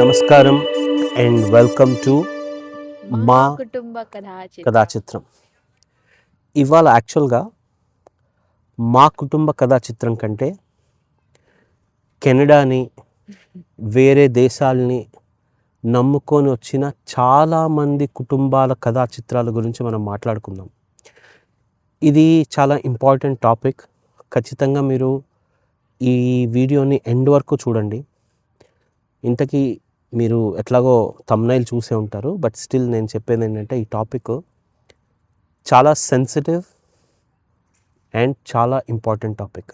నమస్కారం and welcome to మా కుటుంబ కథాచిత్రం. ఇవాళ యాక్చువల్గా మా కుటుంబ కథాచిత్రం కంటే కెనడాని, వేరే దేశాలని నమ్ముకొని వచ్చిన చాలామంది కుటుంబాల కథాచిత్రాల గురించి మనం మాట్లాడుకుందాం. ఇది చాలా ఇంపార్టెంట్ టాపిక్. ఖచ్చితంగా మీరు ఈ వీడియోని ఎండ్ వరకు చూడండి. ఇంతకీ మీరు ఎట్లాగో థంబ్నైల్ చూసే ఉంటారు, బట్ స్టిల్ నేను చెప్పేది ఏంటంటే ఈ టాపిక్ చాలా సెన్సిటివ్ అండ్ చాలా ఇంపార్టెంట్ టాపిక్.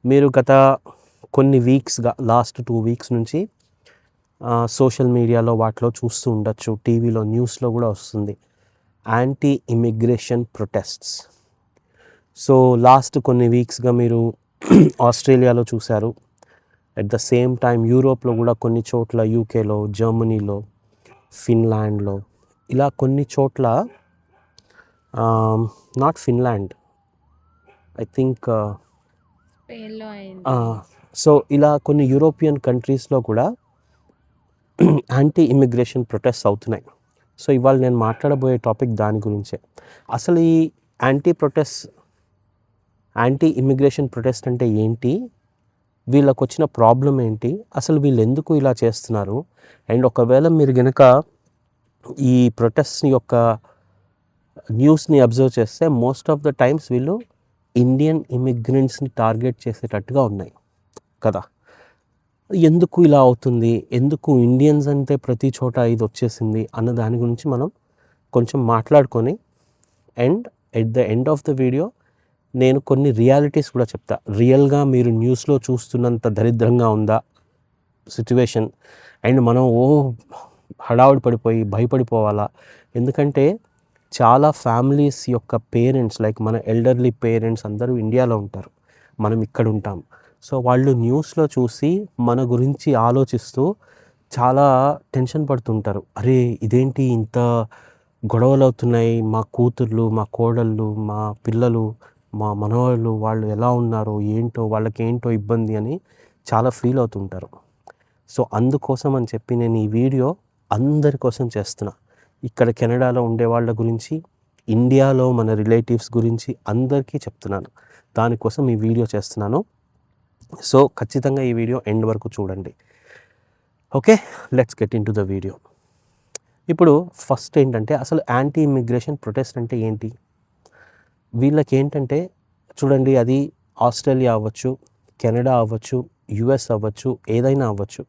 మీరు గత కొన్ని వీక్స్గా, లాస్ట్ 2 వీక్స్ నుంచి సోషల్ మీడియాలో వాటిలో చూస్తూ ఉండొచ్చు, టీవీలో న్యూస్లో కూడా వస్తుంది, anti immigration protests. So last కొన్ని వీక్స్గా మీరు ఆస్ట్రేలియాలో చూశారు. అట్ ద సేమ్ టైం యూరోప్లో కూడా కొన్ని చోట్ల, యూకేలో, జర్మనీలో, ఫిన్లాండ్లో, ఇలా కొన్ని చోట్ల, not Finland, I think, so ఇలా కొన్ని యూరోపియన్ కంట్రీస్లో కూడా యాంటీ ఇమిగ్రేషన్ ప్రొటెస్ట్ అవుతున్నాయి. సో ఇవాళ నేను మాట్లాడబోయే టాపిక్ దాని గురించే. అసలు ఈ యాంటీ ఇమిగ్రేషన్ ప్రొటెస్ట్ అంటే ఏంటి, వీళ్ళకు వచ్చిన ప్రాబ్లం ఏంటి, అసలు వీళ్ళు ఎందుకు ఇలా చేస్తున్నారు, అండ్ ఒకవేళ మీరు కనుక ఈ ప్రొటెస్ట్ యొక్క న్యూస్ని అబ్జర్వ్ చేస్తే మోస్ట్ ఆఫ్ ద టైమ్స్ వీళ్ళు ఇండియన్ ఇమిగ్రెంట్స్ని టార్గెట్ చేసేటట్టుగా ఉన్నాయి కదా. ఎందుకు ఇలా అవుతుంది, ఎందుకు ఇండియన్స్ అంటే ప్రతి చోట ఇది వచ్చేసింది అన్న దాని గురించి మనం కొంచెం మాట్లాడుకొని, and at the end of the video నేను కొన్ని రియాలిటీస్ కూడా చెప్తా. రియల్గా మీరు న్యూస్లో చూస్తున్నంత దరిద్రంగా ఉందా సిచ్యువేషన్, అండ్ మనం హడావుడి పడిపోయి భయపడిపోవాలా? ఎందుకంటే చాలా ఫ్యామిలీస్ యొక్క పేరెంట్స్, లైక్ మన ఎల్డర్లీ పేరెంట్స్ అందరూ ఇండియాలో ఉంటారు, మనం ఇక్కడ ఉంటాం. సో వాళ్ళు న్యూస్లో చూసి మన గురించి ఆలోచిస్తూ చాలా టెన్షన్ పడుతుంటారు. అరే ఇదేంటి ఇంత గొడవలు అవుతున్నాయి, మా కూతుర్లు, మా కోడళ్ళు, మా పిల్లలు, మా మనవాళ్ళు, వాళ్ళు ఎలా ఉన్నారు, ఏంటో, వాళ్ళకి ఏంటో ఇబ్బంది అని చాలా ఫీల్ అవుతుంటారు. సో అందుకోసం అని చెప్పి నేను ఈ వీడియో అందరి కోసం చేస్తున్నా. ఇక్కడ కెనడాలో ఉండే వాళ్ళ గురించి, ఇండియాలో మన రిలేటివ్స్ గురించి అందరికీ చెప్తున్నాను. దానికోసం ఈ వీడియో చేస్తున్నాను. సో ఖచ్చితంగా ఈ వీడియో ఎండ్ వరకు చూడండి. Okay, let's get in to the video. ఇప్పుడు ఫస్ట్ ఏంటంటే, అసలు యాంటీ ఇమిగ్రేషన్ ప్రొటెస్ట్ అంటే ఏంటి? వీళ్ళకి ఏంటంటే చూడండి, అది ఆస్ట్రేలియా అవ్వచ్చు, కెనడా అవ్వచ్చు, యుఎస్ అవ్వచ్చు, ఏదైనా అవ్వచ్చు.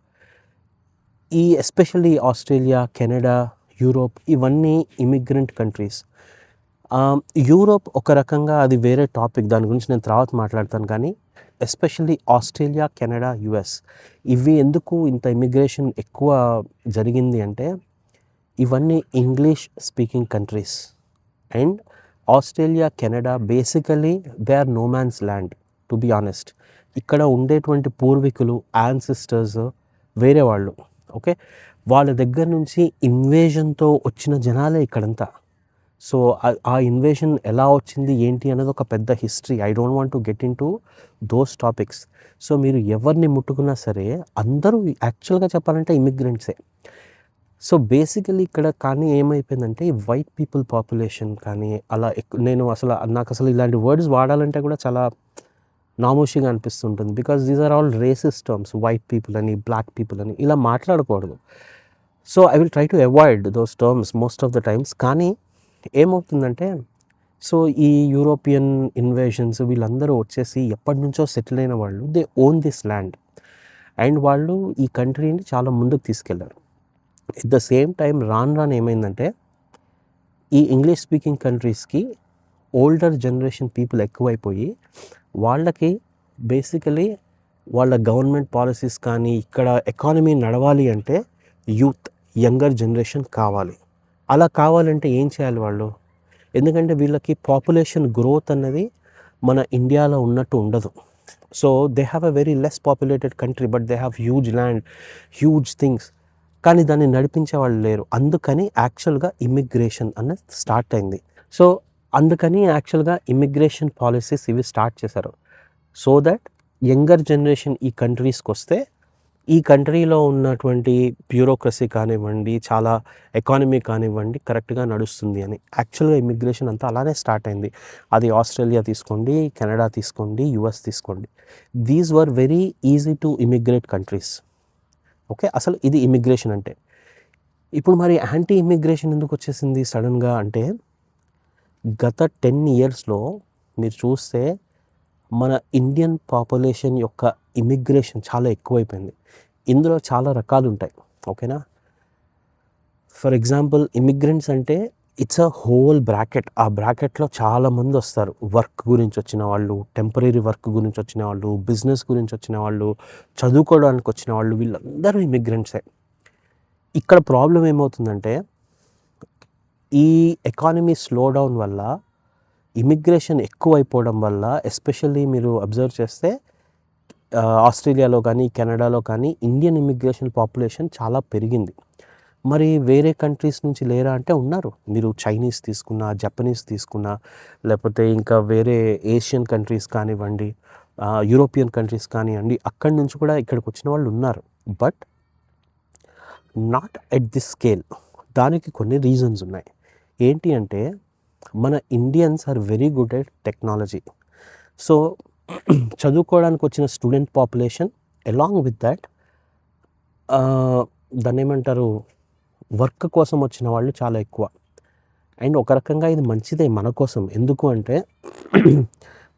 ఈ ఎస్పెషల్లీ ఆస్ట్రేలియా, కెనడా, యూరోప్, ఇవన్నీ ఇమిగ్రెంట్ కంట్రీస్. యూరోప్ ఒక రకంగా అది వేరే టాపిక్, దాని గురించి నేను తర్వాత మాట్లాడతాను. కానీ ఎస్పెషల్లీ ఆస్ట్రేలియా, కెనడా, యుఎస్, ఇవి ఎందుకు ఇంత ఇమిగ్రేషన్ ఎక్కువ జరిగింది అంటే, ఇవన్నీ English speaking countries. And Australia, Canada basically they are no man's land, to be honest. ఇక్కడ ఉండేటువంటి పూర్వీకులు, యాన్సిస్టర్స్ వేరే వాళ్ళు. ఓకే, వాళ్ళ దగ్గర నుంచి ఇన్వేషన్తో వచ్చిన జనాలే ఇక్కడంతా. సో ఆ ఇన్వేషన్ ఎలా వచ్చింది ఏంటి అనేది ఒక పెద్ద history. I don't want to get in to those topics. So మీరు ఎవరిని ముట్టుకున్నా సరే అందరూ యాక్చువల్గా చెప్పాలంటే ఇమిగ్రెంట్సే. సో బేసికలీ ఇక్కడ కానీ ఏమైపోయిందంటే, వైట్ పీపుల్ పాపులేషన్ కానీ అలా నాకు అసలు ఇలాంటి వర్డ్స్ వాడాలంటే కూడా చాలా నామోషిగా అనిపిస్తుంటుంది. Because these are all racist terms. White people అని, బ్లాక్ పీపుల్ అని ఇలా మాట్లాడకూడదు. So I will try to avoid those terms most of the times. కానీ ఏమవుతుందంటే, సో ఈ యూరోపియన్ ఇన్వేషన్స్ వీళ్ళందరూ వచ్చేసి ఎప్పటి నుంచో సెటిల్ అయిన వాళ్ళు, they own this land, and వాళ్ళు ఈ కంట్రీని చాలా ముందుకు తీసుకెళ్లారు. ఎట్ ద సేమ్ టైం రాను ఏమైందంటే, ఈ ఇంగ్లీష్ స్పీకింగ్ కంట్రీస్కి ఓల్డర్ జనరేషన్ పీపుల్ ఎక్కువైపోయి, వాళ్ళకి బేసికలీ వాళ్ళ గవర్నమెంట్ పాలసీస్ కానీ, ఇక్కడ ఎకానమీ నడవాలి అంటే యూత్, యంగర్ జనరేషన్ కావాలి. అలా కావాలంటే ఏం చేయాలి వాళ్ళు? ఎందుకంటే వీళ్ళకి పాపులేషన్ గ్రోత్ అన్నది మన ఇండియాలో ఉన్నట్టు ఉండదు. So they have a very less populated country, but they have huge land, huge things, కానీ దాన్ని నడిపించే వాళ్ళు లేరు. అందుకని యాక్చువల్గా ఇమిగ్రేషన్ అన్నది స్టార్ట్ అయింది. సో అందుకని యాక్చువల్గా ఇమిగ్రేషన్ పాలసీస్ ఇవి స్టార్ట్ చేశారు. సో దట్ యంగర్ జనరేషన్ ఈ కంట్రీస్కి వస్తే ఈ కంట్రీలో ఉన్నటువంటి బ్యూరోక్రసీ కానివ్వండి, చాలా ఎకానమీ కానివ్వండి కరెక్ట్‌గా నడుస్తుంది అని. యాక్చువల్‌గా ఇమిగ్రేషన్ అంతా అలానే స్టార్ట్ అయింది. అది ఆస్ట్రేలియా తీసుకోండి, కెనడా తీసుకోండి, యూఎస్ తీసుకోండి. These were very easy to immigrate countries. Okay. అసలు ఇది ఇమిగ్రేషన్ అంటే. ఇప్పుడు మరి యాంటీ ఇమిగ్రేషన్ ఎందుకొచ్చేసింది సడెన్‌గా అంటే, గత 10 ఇయర్స్‌లో మీరు చూస్తే మన ఇండియన్ పాపులేషన్ యొక్క ఇమిగ్రేషన్ చాలా ఎక్కువైపోయింది. ఇందులో చాలా రకాలుంటాయి. ఓకేనా? ఫర్ ఎగ్జాంపుల్ ఇమిగ్రెంట్స్ అంటే ఇట్స్ అ హోల్ బ్రాకెట్. ఆ బ్రాకెట్‌లో చాలామంది వస్తారు. వర్క్ గురించి వచ్చిన వాళ్ళు, టెంపరరీ వర్క్ గురించి వచ్చిన వాళ్ళు, బిజినెస్ గురించి వచ్చిన వాళ్ళు, చదువుకోవడానికి వచ్చిన వాళ్ళు వీళ్ళందరూ ఇమిగ్రెంట్సే. ఇక్కడ ప్రాబ్లమ్ ఏమవుతుందంటే, ఈ ఎకానమీ స్లో డౌన్ వల్ల, ఇమిగ్రేషన్ ఎక్కువైపోవడం వల్ల ఎస్పెషల్లీ మీరు అబ్జర్వ్ చేస్తే ఆస్ట్రేలియాలో కానీ, కెనడాలో కానీ ఇండియన్ ఇమిగ్రేషన్ పాపులేషన్ చాలా పెరిగింది. మరి వేరే కంట్రీస్ నుంచి లేరా అంటే ఉన్నారు. మీరు చైనీస్ తీసుకున్నా, జపనీస్ తీసుకున్నా, లేకపోతే ఇంకా వేరే ఏషియన్ కంట్రీస్ కానివ్వండి, యూరోపియన్ కంట్రీస్ కానివ్వండి, అక్కడి నుంచి కూడా ఇక్కడికి వచ్చిన వాళ్ళు ఉన్నారు. But not at this scale. దానికి కొన్ని రీజన్స్ ఉన్నాయి. ఏంటి అంటే, మన Indians are very good at technology. So చదువుకోవడానికి వచ్చిన student population along with that దాన్ని ఏమంటారు, వర్క్ కోసం వచ్చిన వాళ్ళు చాలా ఎక్కువ. అండ్ ఒక రకంగా ఇది మంచిదే మన కోసం. ఎందుకు అంటే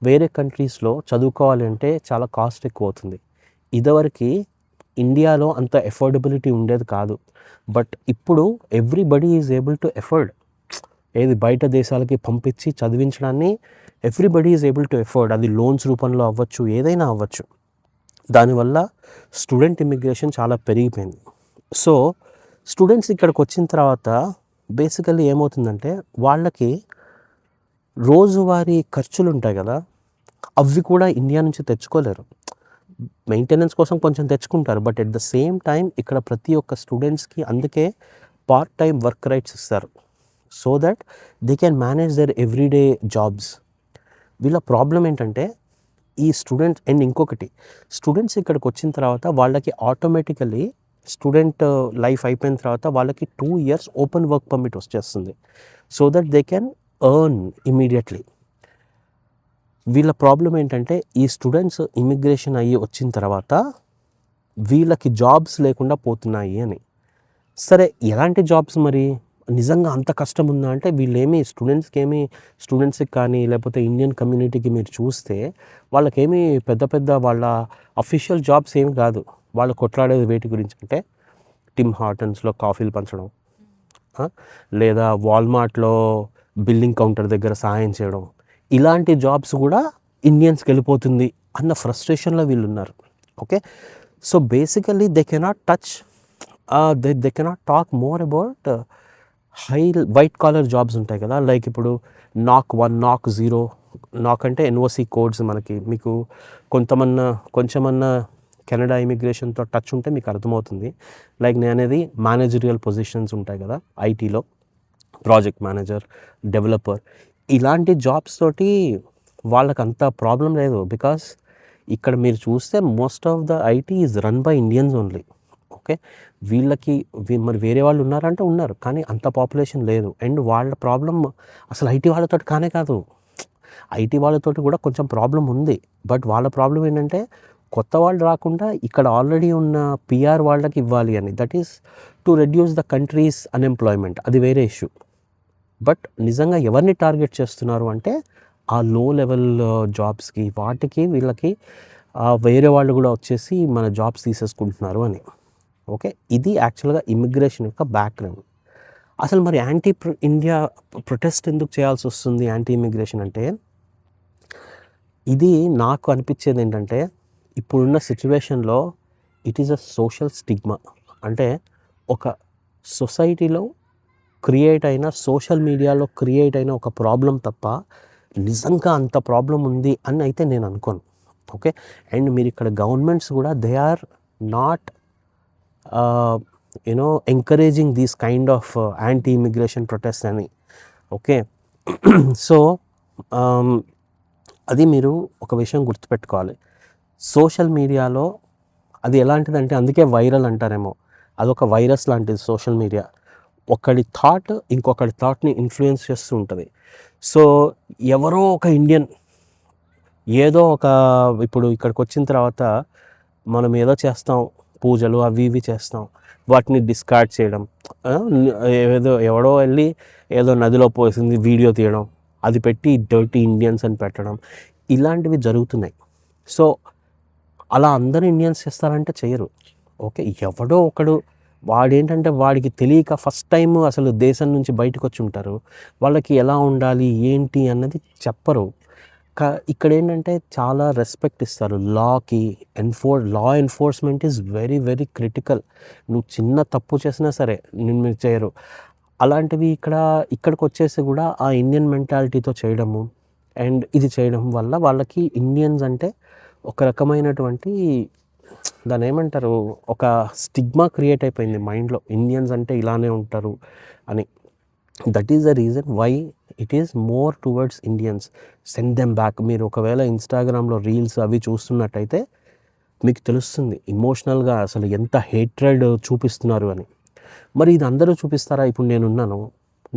వేరే కంట్రీస్లో చదువుకోవాలి అంటే చాలా కాస్ట్ ఎక్కువ అవుతుంది. ఇదివరకు ఇండియాలో అంత ఎఫోర్డబిలిటీ ఉండేది కాదు. బట్ ఇప్పుడు everybody is able to afford. ఏది బయట దేశాలకి పంపించి చదివించడాన్ని everybody is able to afford. అది లోన్స్ రూపంలో అవ్వచ్చు, ఏదైనా అవ్వచ్చు. దానివల్ల స్టూడెంట్ ఇమిగ్రేషన్ చాలా పెరిగిపోయింది. సో స్టూడెంట్స్ ఇక్కడికి వచ్చిన తర్వాత బేసికల్లీ ఏమవుతుందంటే, వాళ్ళకి రోజువారీ ఖర్చులు ఉంటాయి కదా, అవి కూడా ఇండియా నుంచి తెచ్చుకోలేరు. మెయింటెనెన్స్ కోసం కొంచెం తెచ్చుకుంటారు. But at the same time ఇక్కడ ప్రతి ఒక్క స్టూడెంట్స్కి అందుకే పార్ట్ టైం వర్క్ రైట్స్ ఇస్తారు. So that they can manage their everyday jobs. వీళ్ళ ప్రాబ్లం ఏంటంటే, ఈ స్టూడెంట్స్ అండ్ ఇంకొకటి, స్టూడెంట్స్ ఇక్కడికి వచ్చిన తర్వాత వాళ్ళకి ఆటోమేటికలీ స్టూడెంట్ లైఫ్ అయిపోయిన తర్వాత వాళ్ళకి 2 ఇయర్స్ ఓపెన్ వర్క్ పర్మిట్ వచ్చేస్తుంది. So that they can earn immediately. వీళ్ళ ప్రాబ్లం ఏంటంటే, ఈ స్టూడెంట్స్ ఇమిగ్రేషన్ అయ్యి వచ్చిన తర్వాత వీళ్ళకి జాబ్స్ లేకుండా పోతున్నాయి అని. సరే, ఎలాంటి జాబ్స్ మరి? నిజంగా అంత కష్టం ఉందా అంటే, వీళ్ళేమి స్టూడెంట్స్కి కానీ లేకపోతే ఇండియన్ కమ్యూనిటీకి మీరు చూస్తే వాళ్ళకేమీ పెద్ద వాళ్ళ అఫీషియల్ జాబ్స్ ఏమి కాదు. వాళ్ళు కొట్లాడేది వేటి గురించి అంటే, టిమ్ హార్టన్స్లో కాఫీలు పంచడం, లేదా వాల్మార్ట్లో బిల్లింగ్ కౌంటర్ దగ్గర సహాయం చేయడం, ఇలాంటి జాబ్స్ కూడా ఇండియన్స్కి వెళ్ళిపోతుంది అన్న ఫ్రస్ట్రేషన్లో వీళ్ళు ఉన్నారు. Okay. So basically they cannot touch, they cannot talk more about white collar jobs ఉంటాయి కదా. లైక్ ఇప్పుడు నాక్ 1, నాక్ 0. నాక్ అంటే ఎన్ఓసి కోడ్స్. మీకు కొంచెమన్నా కెనడా ఇమిగ్రేషన్తో టచ్ ఉంటే మీకు అర్థమవుతుంది. లైక్ నేను అనేది మేనేజరియల్ పొజిషన్స్ ఉంటాయి కదా ఐటీలో, ప్రాజెక్ట్ మేనేజర్, డెవలపర్, ఇలాంటి జాబ్స్ తోటి వాళ్ళకి అంత ప్రాబ్లం లేదు. బికాస్ ఇక్కడ మీరు చూస్తే most of the IT is run by Indians only. Okay. మరి వేరే వాళ్ళు ఉన్నారంటే ఉన్నారు, కానీ అంత పాపులేషన్ లేదు. అండ్ వాళ్ళ ప్రాబ్లం అసలు ఐటీ వాళ్ళతో కానే కాదు, ఐటీ వాళ్ళతోటి కూడా కొంచెం ప్రాబ్లం ఉంది. బట్ వాళ్ళ ప్రాబ్లం ఏంటంటే, కొత్త వాళ్ళు రాకుండా ఇక్కడ ఆల్రెడీ ఉన్న పిఆర్ వాళ్ళకి ఇవ్వాలి అని. That is to reduce the countries unemployment. అది వేరే ఇష్యూ. బట్ నిజంగా ఎవరిని టార్గెట్ చేస్తున్నారు అంటే, ఆ లో లెవెల్ జాబ్స్కి, వాటికి వీళ్ళకి వేరే వాళ్ళు కూడా వచ్చేసి మన జాబ్స్ తీసేసుకుంటున్నారు అని. ఓకే. ఇది యాక్చువల్గా ఇమిగ్రేషన్ యొక్క బ్యాక్గ్రౌండ్. అసలు మరి ఇండియా ప్రొటెస్ట్ ఎందుకు చేయాల్సి వస్తుంది యాంటీ ఇమిగ్రేషన్ అంటే, ఇది నాకు అనిపించేది ఏంటంటే, ఇప్పుడున్న సిచ్యువేషన్లో it is a social stigma. అంటే ఒక సొసైటీలో సోషల్ మీడియాలో క్రియేట్ అయిన ఒక ప్రాబ్లం తప్ప నిజంగా అంత ప్రాబ్లం ఉంది అని అయితే నేను అనుకోను. ఓకే. అండ్ మీరు ఇక్కడ గవర్నమెంట్స్ కూడా they are not encouraging these kind of anti immigration protest అని. ఓకే. సో అది మీరు ఒక విషయం గుర్తుపెట్టుకోవాలి. సోషల్ మీడియాలో అది ఎలాంటిదంటే అందుకే వైరల్ అంటారేమో, అదొక వైరస్ లాంటిది సోషల్ మీడియా. ఒకడి థాట్ ఇంకొకడి థాట్ని ఇన్ఫ్లుయెన్స్ చేస్తూ ఉంటుంది. సో ఎవరో ఒక ఇండియన్ ఏదో ఒక ఇప్పుడు ఇక్కడికి వచ్చిన తర్వాత మనం ఏదో చేస్తాం, పూజలు అవి ఇవి చేస్తాం, వాటిని డిస్కార్డ్ చేయడం, ఏదో ఎవడో వెళ్ళి ఏదో నదిలో పోసింది వీడియో తీయడం, అది పెట్టి డర్టీ ఇండియన్స్ అని పెట్టడం, ఇలాంటివి జరుగుతున్నాయి. సో అలా అందరూ ఇండియన్స్ చేస్తారంటే చేయరు. ఓకే, ఎవడో ఒకడు వాడేంటంటే వాడికి తెలియక ఫస్ట్ టైం అసలు దేశం నుంచి బయటకు వచ్చి ఉంటారు, వాళ్ళకి ఎలా ఉండాలి ఏంటి అన్నది చెప్పరు. ఇక్కడ ఏంటంటే చాలా రెస్పెక్ట్ ఇస్తారు లాకి. Law enforcement is very very critical. నువ్వు చిన్న తప్పు చేసినా సరే నిన్ను చేయరు. అలాంటివి ఇక్కడికి వచ్చేసి కూడా ఆ ఇండియన్ మెంటాలిటీతో చేయడము అండ్ ఇది చేయడం వల్ల వాళ్ళకి ఇండియన్స్ అంటే ఒక రకమైనటువంటి దాన్ని ఏమంటారు, ఒక స్టిగ్మా క్రియేట్ అయిపోయింది మైండ్లో, ఇండియన్స్ అంటే ఇలానే ఉంటారు అని. That is the reason why it is more towards Indians. Send them back. మీరు ఒకవేళ ఇన్స్టాగ్రామ్లో రీల్స్ అవి చూస్తున్నట్టయితే మీకు తెలుస్తుంది ఇమోషనల్గా అసలు ఎంత హేట్రెడ్ చూపిస్తున్నారు అని. మరి ఇది అందరూ చూపిస్తారా? ఇప్పుడు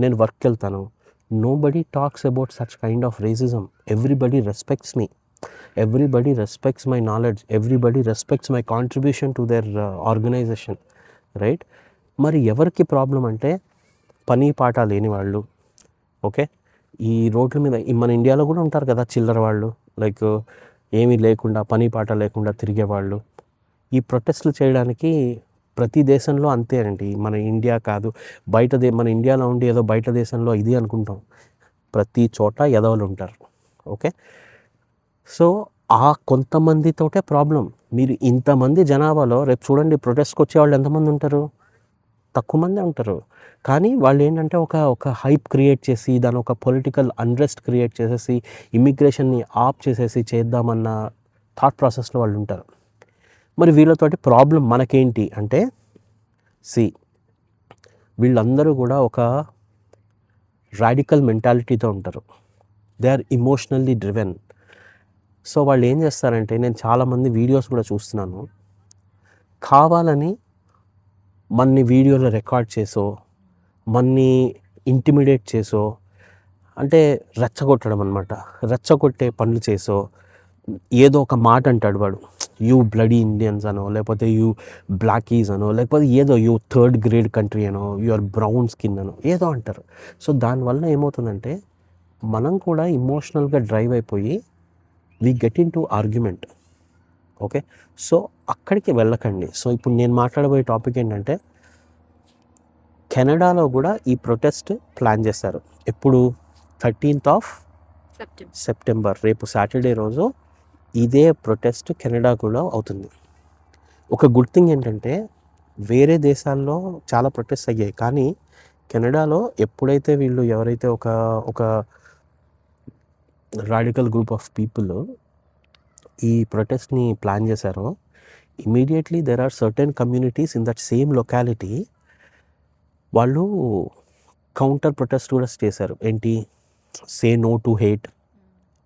నేను వర్క్కి వెళ్తాను, nobody talks about such kind of racism. Everybody respects me, everybody respects my knowledge, everybody respects my contribution to their organization, right? మరి ఎవరికి ప్రాబ్లం అంటే పని పాట లేని వాళ్ళు. ఓకే, ఈ రోడ్ల మీద మన ఇండియాలో కూడా ఉంటారు కదా చిల్లర వాళ్ళు, లైక్ ఏమీ లేకుండా పని పాట లేకుండా తిరిగేవాళ్ళు. ఈ ప్రొటెస్ట్లు చేయడానికి ప్రతి దేశంలో అంతే అండి, మన ఇండియా కాదు, మన ఇండియాలో ఉండి ఏదో బయట దేశంలో ఇది అనుకుంటాం, ప్రతి చోట ఎదవలు ఉంటారు. ఓకే, సో ఆ కొంతమందితోటే ప్రాబ్లం. మీరు ఇంతమంది జనాభాలో రేపు చూడండి ప్రొటెస్ట్కి వచ్చేవాళ్ళు ఎంతమంది ఉంటారు? తక్కువ మందే ఉంటారు. కానీ వాళ్ళు ఏంటంటే ఒక హైప్ క్రియేట్ చేసి దాని ఒక పొలిటికల్ అన్రెస్ట్ క్రియేట్ చేసేసి ఇమిగ్రేషన్ని ఆప్ చేసేసి చేద్దామన్న థాట్ ప్రాసెస్లో వాళ్ళు ఉంటారు. మరి వీళ్ళతోటి ప్రాబ్లం మనకేంటి అంటే, వీళ్ళందరూ కూడా ఒక రాడికల్ మెంటాలిటీతో ఉంటారు. They are emotionally driven. So వాళ్ళు ఏం చేస్తారంటే, నేను చాలామంది వీడియోస్ కూడా చూస్తున్నాను, కావాలని మన్ని వీడియోలో రికార్డ్ చేసో, మన్ని ఇంటిమిడేట్ చేసో, అంటే రెచ్చగొట్టడం అనమాట, రెచ్చగొట్టే పనులు చేసో, ఏదో ఒక మాట అంటాడు వాడు, యూ బ్లడీ ఇండియన్స్ అనో, లేకపోతే యూ బ్లాకీస్ అనో, లేకపోతే ఏదో యూ థర్డ్ గ్రేడ్ కంట్రీ అనో, యూఆర్ బ్రౌన్ స్కిన్ అనో ఏదో అంటారు. సో దానివల్ల ఏమవుతుందంటే మనం కూడా ఇమోషనల్గా డ్రైవ్ అయిపోయి we get into argument. Okay, so అక్కడికి వెళ్ళకండి. సో ఇప్పుడు నేను మాట్లాడబోయే టాపిక్ ఏంటంటే, కెనడాలో కూడా ఈ ప్రొటెస్ట్ ప్లాన్ చేశారు. ఎప్పుడు? 13th సెప్టెంబర్, రేపు సాటర్డే రోజు ఇదే ప్రొటెస్ట్ కెనడా కూడా అవుతుంది. ఒక గుడ్ థింగ్ ఏంటంటే, వేరే దేశాల్లో చాలా ప్రొటెస్ట్ అయ్యాయి, కానీ కెనడాలో ఎప్పుడైతే వీళ్ళు ఎవరైతే ఒక రాడికల్ గ్రూప్ ఆఫ్ పీపుల్ ఈ ప్రొటెస్ట్ని ప్లాన్ చేశారో, immediately there are certain communities in that same locality వాళ్ళు కౌంటర్ ప్రొటెస్ట్ కూడా చేశారు. ఏంటి? సే నో టు హేట్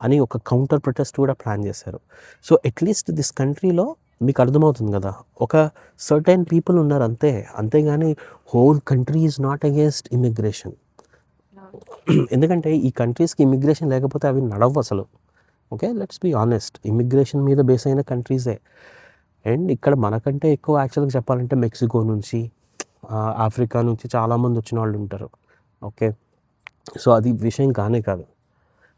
అని ఒక కౌంటర్ ప్రొటెస్ట్ కూడా ప్లాన్ చేశారు. సో అట్లీస్ట్ దిస్ కంట్రీలో మీకు అర్థమవుతుంది కదా, ఒక సర్టెన్ పీపుల్ ఉన్నారు అంతేగాని whole country is not against immigration. ఎందుకంటే ఈ కంట్రీస్కి ఇమిగ్రేషన్ లేకపోతే అవి నడవు అసలు. Okay, let's be honest, immigration మీద బేస్ అయిన కంట్రీసే. అండ్ ఇక్కడ మనకంటే ఎక్కువ యాక్చువల్గా చెప్పాలంటే మెక్సికో నుంచి, ఆఫ్రికా నుంచి చాలామంది వచ్చిన వాళ్ళు ఉంటారు. ఓకే, సో అది విషయం కానే కాదు.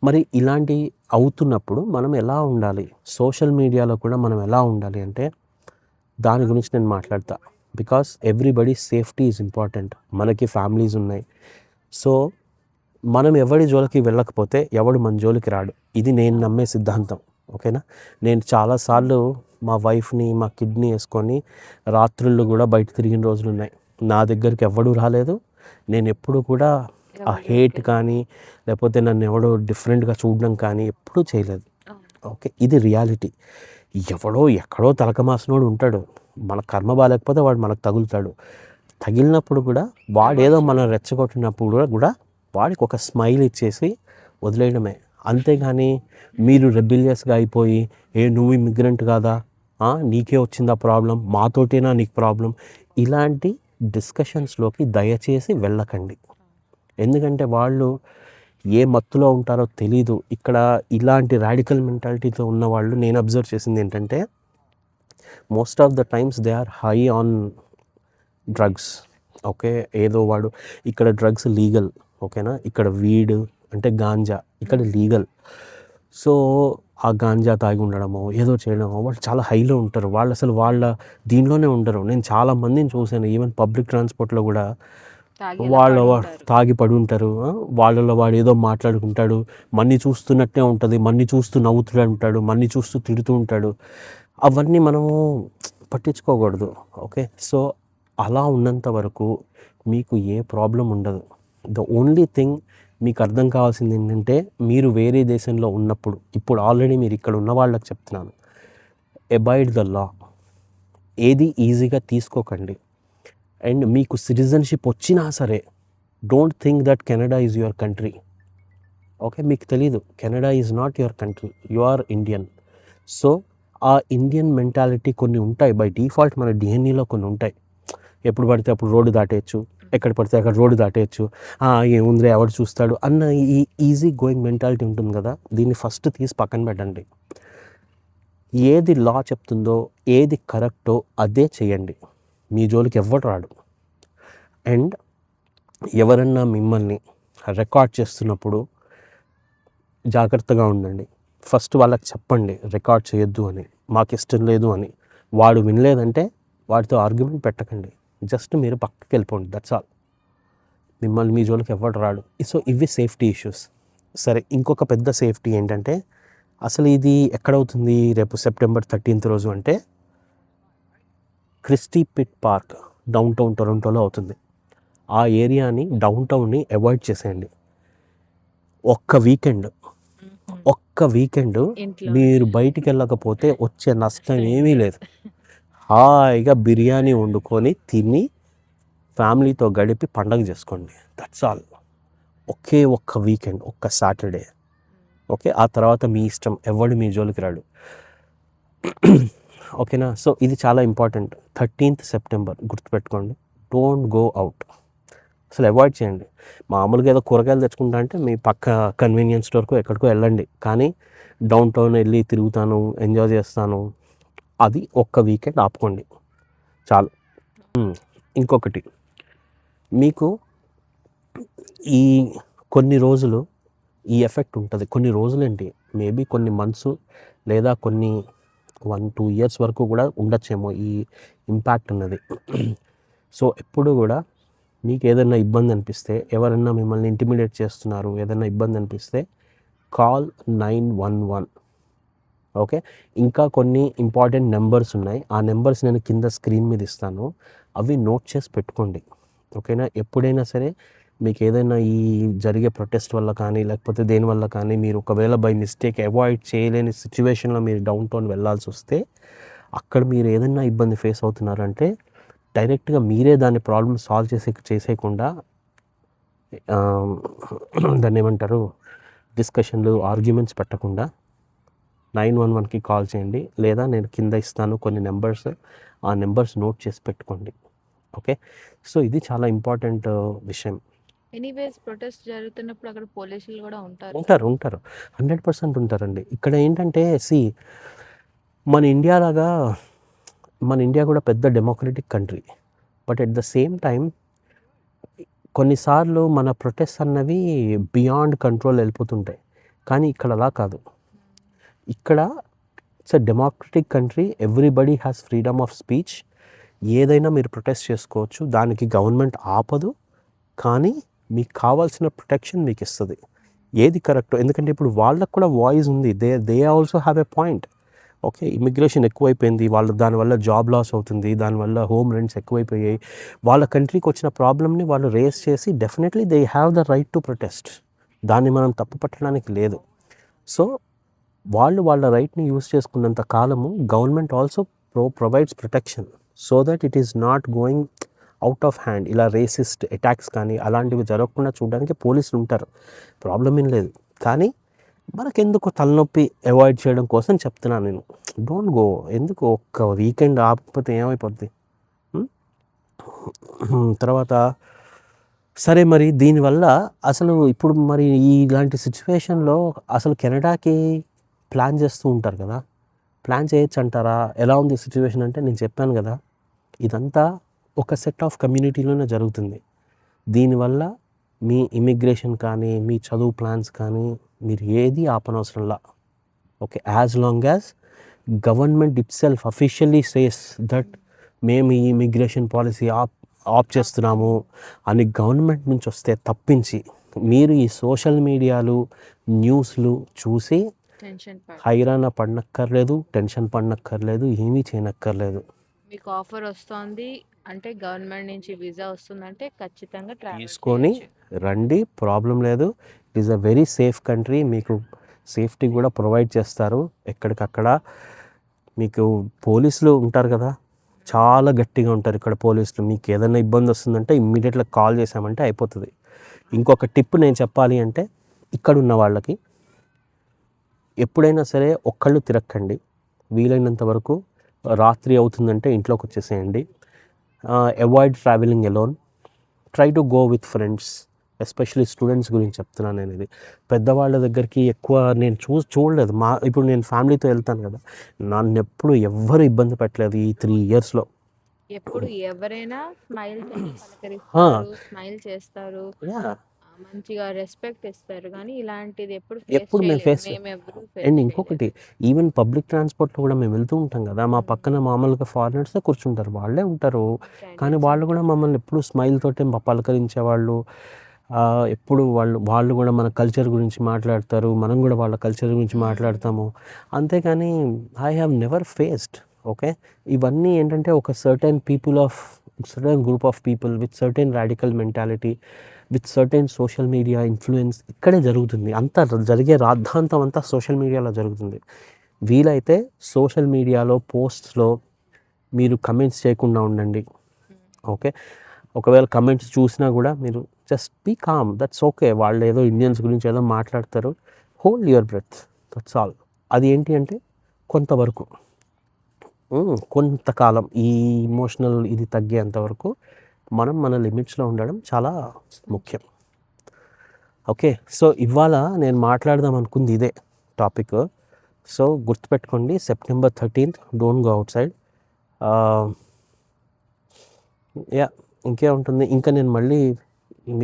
మరి ఇలాంటి అవుతున్నప్పుడు మనం ఎలా ఉండాలి, సోషల్ మీడియాలో కూడా మనం ఎలా ఉండాలి అంటే దాని గురించి నేను మాట్లాడతా. Because everybody safety is important. మనకి ఫ్యామిలీస్ ఉన్నాయి. సో మనం ఎవరి జోలికి వెళ్ళకపోతే ఎవడు మన జోలికి రాడు. ఇది నేను నమ్మే సిద్ధాంతం. ఓకేనా, నేను చాలాసార్లు మా వైఫ్ని మా కిడ్ని వేసుకొని రాత్రుళ్ళు కూడా బయట తిరిగిన రోజులు ఉన్నాయి. నా దగ్గరికి ఎవడు రాలేదు. నేను ఎప్పుడు కూడా ఆ హేట్ కానీ లేకపోతే నన్ను ఎవడో డిఫరెంట్గా చూడడం కానీ ఎప్పుడూ చేయలేదు. ఓకే, ఇది రియాలిటీ. ఎవడో ఎక్కడో తలకమాసినోడు ఉంటాడు, మన కర్మ బాగాలేకపోతే వాడు మనకు తగులుతాడు. తగిలినప్పుడు కూడా వాడేదో మనం రెచ్చగొట్టినప్పుడు కూడా వాడికి ఒక స్మైల్ ఇచ్చేసి వదిలేయడమే. అంతేగాని మీరు రెబిలియస్గా అయిపోయి నువ్వు ఇమిగ్రెంట్ కాదా, నీకే వచ్చిందా ప్రాబ్లం, మాతోటేనా నీకు ప్రాబ్లం, ఇలాంటి డిస్కషన్స్లోకి దయచేసి వెళ్ళకండి. ఎందుకంటే వాళ్ళు ఏ మత్తులో ఉంటారో తెలీదు. ఇక్కడ ఇలాంటి రాడికల్ మెంటాలిటీతో ఉన్న వాళ్ళు నేను అబ్జర్వ్ చేసింది ఏంటంటే most of the times they are high on drugs. Okay, ఏదో వాడు ఇక్కడ డ్రగ్స్ లీగల్, ఓకేనా, ఇక్కడ వీడ్ అంటే గాంజా ఇక్కడ లీగల్. సో ఆ గాంజా తాగి ఉండడమో ఏదో చేయడమో వాళ్ళు చాలా హైలో ఉంటారు. వాళ్ళు అసలు వాళ్ళ దీనిలోనే ఉండరు. నేను చాలా మందిని చూశాను, ఈవెన్ పబ్లిక్ ట్రాన్స్పోర్ట్లో కూడా వాళ్ళ తాగి పడి ఉంటారు. వాళ్ళలో వాడు ఏదో మాట్లాడుకుంటాడు, మన్ని చూస్తున్నట్టే ఉంటుంది, మన్ని చూస్తూ నవ్వుతూ ఉంటాడు, మన్ని చూస్తూ తిడుతూ ఉంటాడు. అవన్నీ మనము పట్టించుకోకూడదు. ఓకే, సో అలా ఉన్నంత వరకు మీకు ఏ ప్రాబ్లం ఉండదు. ద ఓన్లీ థింగ్ మీకు అర్థం కావాల్సింది ఏంటంటే మీరు వేరే దేశంలో ఉన్నప్పుడు, ఇప్పుడు ఆల్రెడీ మీరు ఇక్కడ ఉన్న వాళ్ళకి చెప్తున్నాను, అబాయిడ్ ద లా. ఏది ఈజీగా తీసుకోకండి. అండ్ మీకు సిటిజన్షిప్ వచ్చినా సరే don't think that Canada is your country. Okay, మీకు తెలీదు, Canada is not your country, you are Indian. So ఆ ఇండియన్ మెంటాలిటీ కొన్ని ఉంటాయి, బై డిఫాల్ట్ మన డిఎన్ఏలో కొన్ని ఉంటాయి. ఎప్పుడు పడితే అప్పుడు రోడ్డు దాటేయచ్చు, ఎక్కడ పడితే అక్కడ రోడ్డు దాటేయచ్చు, ఏముందిలే ఎవడు చూస్తాడు అన్న ఈ ఈజీ గోయింగ్ మెంటాలిటీ ఉంటుంది కదా, దీన్ని ఫస్ట్ తీసి పక్కన పెట్టండి. ఏది లా చెప్తుందో, ఏది కరెక్టో అదే చేయండి. మీ జోలికి ఎవ్వడు రాడు. అండ్ ఎవరన్నా మిమ్మల్ని రికార్డ్ చేస్తున్నప్పుడు జాగ్రత్తగా ఉండండి. ఫస్ట్ వాళ్ళకి చెప్పండి రికార్డ్ చేయొద్దు అని, మాకు ఇష్టం లేదు అని. వాడు వినలేదంటే వాడితో ఆర్గ్యుమెంట్ పెట్టకండి, జస్ట్ మీరు పక్కకి వెళ్ళిపోండి, దట్స్ ఆల్. మిమ్మల్ని మీ జోలికి ఎవ్వడు రాడు. సో ఇవి సేఫ్టీ ఇష్యూస్. సరే, ఇంకొక పెద్ద సేఫ్టీ ఏంటంటే అసలు ఇది ఎక్కడవుతుంది రేపు సెప్టెంబర్ 13th రోజు అంటే Christie Pits park downtown టొరంటోలో అవుతుంది. ఆ ఏరియాని డౌన్ టౌన్ని అవాయిడ్ చేసేయండి. ఒక్క వీకెండ్ మీరు బయటికి వెళ్ళకపోతే వచ్చే నష్టం ఏమీ లేదు. హాయిగా బిర్యానీ వండుకొని తిని ఫ్యామిలీతో గడిపి పండగ చేసుకోండి, దట్స్ ఆల్. ఒక్క వీకెండ్, ఒక్క సాటర్డే. ఓకే, ఆ తర్వాత మీ ఇష్టం, ఎవడు మీ జోలికి రాడు. ఓకేనా? సో ఇది చాలా ఇంపార్టెంట్. 13th సెప్టెంబర్ గుర్తుపెట్టుకోండి. డోంట్ గో అవుట్, అసలు అవాయిడ్ చేయండి. మామూలుగా ఏదో కూరగాయలు తెచ్చుకుంటా అంటే మీ పక్క కన్వీనియన్స్ స్టోర్కో ఎక్కడికో వెళ్ళండి, కానీ డౌన్ టౌన్ వెళ్ళి తిరుగుతాను, ఎంజాయ్ చేస్తాను, అది ఒక్క వీకెండ్ ఆపుకోండి చాలు. ఇంకొకటి, మీకు ఈ కొన్ని రోజులు ఈ ఎఫెక్ట్ ఉంటుంది. కొన్ని రోజులేంటి, మేబీ కొన్ని మంత్స్ లేదా కొన్ని 1-2 years వరకు కూడా ఉండొచ్చేమో ఈ ఇంపాక్ట్ అన్నది. సో ఎప్పుడు కూడా మీకు ఏదైనా ఇబ్బంది అనిపిస్తే, ఎవరైనా మిమ్మల్ని ఇంటిమిడేట్ చేస్తున్నారు, ఏదైనా ఇబ్బంది అనిపిస్తే కాల్ 911. ఓకే, ఇంకా కొన్ని ఇంపార్టెంట్ నెంబర్స్ ఉన్నాయి, ఆ నెంబర్స్ నేను కింద స్క్రీన్ మీద ఇస్తాను, అవి నోట్ చేసి పెట్టుకోండి. ఓకేనా? ఎప్పుడైనా సరే మీకు ఏదైనా ఈ జరిగే ప్రొటెస్ట్ వల్ల కానీ లేకపోతే దేనివల్ల కానీ మీరు ఒకవేళ బై మిస్టేక్ అవాయిడ్ చేయలేని సిచ్యువేషన్లో మీరు డౌన్ టౌన్ వెళ్ళాల్సి వస్తే, అక్కడ మీరు ఏదైనా ఇబ్బంది ఫేస్ అవుతున్నారంటే డైరెక్ట్గా మీరే దాని ప్రాబ్లమ్ సాల్వ్ చేసేయకుండా దాన్ని ఏమంటారు, డిస్కషన్లు, ఆర్గ్యుమెంట్స్ పెట్టకుండా 911కి కాల్ చేయండి. లేదా నేను కింద ఇస్తాను కొన్ని నెంబర్స్, ఆ నెంబర్స్ నోట్ చేసి పెట్టుకోండి. ఓకే, సో ఇది చాలా ఇంపార్టెంట్ విషయం. ఎనీవేస్ ప్రొటెస్ట్ జరుగుతున్నప్పుడు అక్కడ పోలీసులు కూడా ఉంటారు. 100% ఉంటారండి. ఇక్కడ ఏంటంటే మన ఇండియా కూడా పెద్ద democratic country, but at the same time కొన్నిసార్లు మన ప్రొటెస్ట్ అన్నవి బియాండ్ కంట్రోల్ వెళ్ళిపోతుంటాయి. కానీ ఇక్కడ అలా కాదు. ఇక్కడ it's a democratic country, everybody has freedom of speech. ఏదైనా మీరు ప్రొటెస్ట్ చేసుకోవచ్చు, దానికి గవర్నమెంట్ ఆపదు, కానీ మీకు కావాల్సిన ప్రొటెక్షన్ మీకు ఇస్తుంది. ఏది కరెక్టో, ఎందుకంటే ఇప్పుడు వాళ్ళకు కూడా వాయిస్ ఉంది, they also have a point. Okay, immigration ఎక్కువైపోయింది, దానివల్ల జాబ్ లాస్ అవుతుంది, దానివల్ల హోమ్ రెంట్స్ ఎక్కువైపోయాయి, వాళ్ళ కంట్రీకి వచ్చిన ప్రాబ్లమ్ని వాళ్ళు రేస్ చేసి definitely they have the right to protest. దాన్ని మనం తప్పు పట్టడానికి లేదు. సో వాళ్ళ రైట్ని యూజ్ చేసుకున్నంత కాలము government also provides protection so that it is not going out of hand. ఇలా రేసిస్ట్ అటాక్స్ కానీ అలాంటివి జరగకుండా చూడడానికి పోలీసులు ఉంటారు, ప్రాబ్లం ఏం లేదు. కానీ మనకెందుకు తలనొప్పి అవాయిడ్ చేయడం కోసం చెప్తున్నాను నేను. Don't go. ఎందుకు ఒక్క వీకెండ్ ఆపకపోతే ఏమైపోద్ది? తర్వాత సరే మరి దీనివల్ల అసలు ఇప్పుడు మరి ఇలాంటి సిచ్యువేషన్‌లో అసలు కెనడాకి ప్లాన్ చేస్తూ ఉంటారు కదా! ప్లాన్ చేయొచ్చంటారా? ఎలా ఉంది సిచ్యువేషన్ అంటే నేను చెప్పాను కదా! ఇదంతా ఒక సెట్ ఆఫ్ కమ్యూనిటీలోనే జరుగుతుంది. దీనివల్ల మీ ఇమిగ్రేషన్ కానీ, మీ చదువు ప్లాన్స్ కానీ మీరు ఏది ఆపనవసరంలా. Okay. As long as government itself officially says that మేము ఈ ఇమిగ్రేషన్ పాలిసీ ఆప్ చేస్తున్నాము అని గవర్నమెంట్ నుంచి వస్తే తప్పించి మీరు ఈ సోషల్ మీడియాలు, న్యూస్‌లు చూసి టెన్షన్ పడ హైరాణ పడనక్కర్లేదు, టెన్షన్ పడనక్కర్లేదు, ఏమీ చేయనక్కర్లేదు. మీకు ఆఫర్ వస్తోంది అంటే గవర్నమెంట్ నుంచి వీసా వస్తుందంటే ఖచ్చితంగా ట్రావెల్ తీసుకొని చేయొచ్చు. రండి, ప్రాబ్లం లేదు. It is a very safe country. మీకు సేఫ్టీ కూడా ప్రొవైడ్ చేస్తారు. ఎక్కడికక్కడ మీకు పోలీసులు ఉంటారు కదా, చాలా గట్టిగా ఉంటారు ఇక్కడ పోలీసులు. మీకు ఏదైనా ఇబ్బంది వస్తుందంటే ఇమ్మీడియట్గా కాల్ చేసామంటే అయిపోతుంది. ఇంకొక టిప్ నేను చెప్పాలి అంటే ఇక్కడ ఉన్న వాళ్ళకి ఎప్పుడైనా సరే ఒక్కళ్ళు తిరక్కండి. వీలైనంత వరకు రాత్రి అవుతుందంటే ఇంట్లోకి వచ్చేసేయండి. Avoid travelling alone. Try to go with friends. Especially students గురించి చెప్తున్నాను నేను ఇది. పెద్దవాళ్ళ దగ్గరికి ఎక్కువ నేను చూడలేదు. ఇప్పుడు నేను ఫ్యామిలీతో వెళ్తాను కదా, నన్ను ఎప్పుడు ఎవ్వరు ఇబ్బంది పెట్టలేదు ఈ 3 yearsలో. ఎప్పుడు ఎవరైనా స్మైల్ పలకరిస్తారు, స్మైల్ చేస్తారు, యా. మంచిగా రెస్పెక్ట్ ఇస్తారు. కానీ ఇలాంటిది ఎప్పుడు ఫేస్ ఎప్పుడు మేము చేయలేదు. ఫేస్ మేము ఎప్పుడు అండ్ ఫేస్ చేయలేదు. ఇంకొకటి, ఈవెన్ పబ్లిక్ ట్రాన్స్పోర్ట్లో కూడా మేము వెళ్తూ ఉంటాం కదా, మా పక్కన మామూలుగా ఫారినర్సే కూర్చుంటారు, వాళ్ళే ఉంటారు. కానీ వాళ్ళు కూడా మమ్మల్ని ఎప్పుడు స్మైల్ తోటే పలకరించేవాళ్ళు. ఎప్పుడు వాళ్ళు కూడా మన కల్చర్ గురించి మాట్లాడతారు, మనం కూడా వాళ్ళ కల్చర్ గురించి మాట్లాడతాము. అంతేకాని I have never faced. Okay. ఇవన్నీ ఏంటంటే ఒక certain group of people with certain radical mentality, with certain social media influence ఇక్కడే జరుగుతుంది. అంతా జరిగే రాద్ధాంతం అంతా సోషల్ మీడియాలో జరుగుతుంది. వీలైతే సోషల్ మీడియాలో పోస్ట్స్లో మీరు కమెంట్స్ చేయకుండా ఉండండి. ఓకే. ఒకవేళ కమెంట్స్ చూసినా కూడా మీరు just be calm, that's okay. వాళ్ళు ఏదో ఇండియన్స్ గురించి ఏదో మాట్లాడతారు, hold your breath, that's all. అది ఏంటి అంటే కొంతవరకు కొంతకాలం ఈ ఇమోషనల్ ఇది తగ్గేంత వరకు మనం మన లిమిట్స్లో ఉండడం చాలా ముఖ్యం. ఓకే. సో ఇవాళ నేను మాట్లాడదాం అనుకుంది ఇదే టాపిక్. సో గుర్తుపెట్టుకోండి, September 13th don't go outside. Yeah, ఇంకేముంటుంది, ఇంకా నేను మళ్ళీ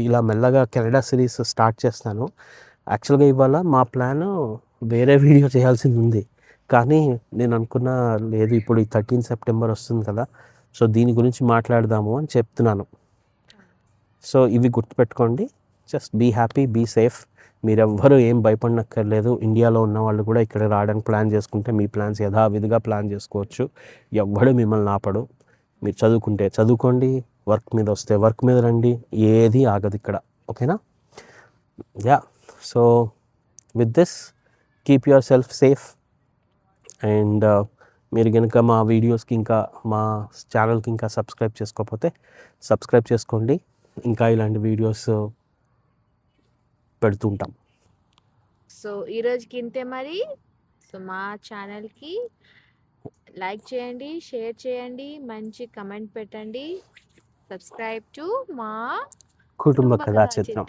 ఇలా మెల్లగా కెనడా సిరీస్ స్టార్ట్ చేస్తాను. యాక్చువల్గా ఇవాళ మా ప్లాన్ వేరే వీడియో చేయాల్సింది ఉంది, కానీ నేను అనుకున్నా లేదు, ఇప్పుడు ఈ 13 September వస్తుంది కదా, సో దీని గురించి మాట్లాడదాము అని చెప్తున్నాను. సో ఇవి గుర్తుపెట్టుకోండి. Just be happy, be safe. మీరెవ్వరూ ఏం భయపడనక్కర్లేదు. ఇండియాలో ఉన్న వాళ్ళు కూడా ఇక్కడ రావడానికి ప్లాన్ చేసుకుంటే మీ ప్లాన్స్ యథావిధిగా ప్లాన్ చేసుకోవచ్చు. ఎవ్వడు మిమ్మల్ని ఆపడు. మీరు చదువుకుంటే చదువుకోండి, వర్క్ మీద వస్తే వర్క్ మీద రండి, ఏది ఆగదు ఇక్కడ. ఓకేనా? Yeah. So with this, keep your self safe. And మీరు కనుక మా వీడియోస్కి ఇంకా మా ఛానల్కి ఇంకా సబ్స్క్రైబ్ చేసుకోకపోతే సబ్స్క్రైబ్ చేసుకోండి. ఇంకా ఇలాంటి వీడియోస్ పెడుతూ ఉంటాం. సో ఈరోజుకి ఇంతే మరి. సో మా ఛానల్కి లైక్ చేయండి, షేర్ చేయండి, మంచి కమెంట్ పెట్టండి. సబ్స్క్రైబ్ టు మా కుటుంబ కథా చిత్రం.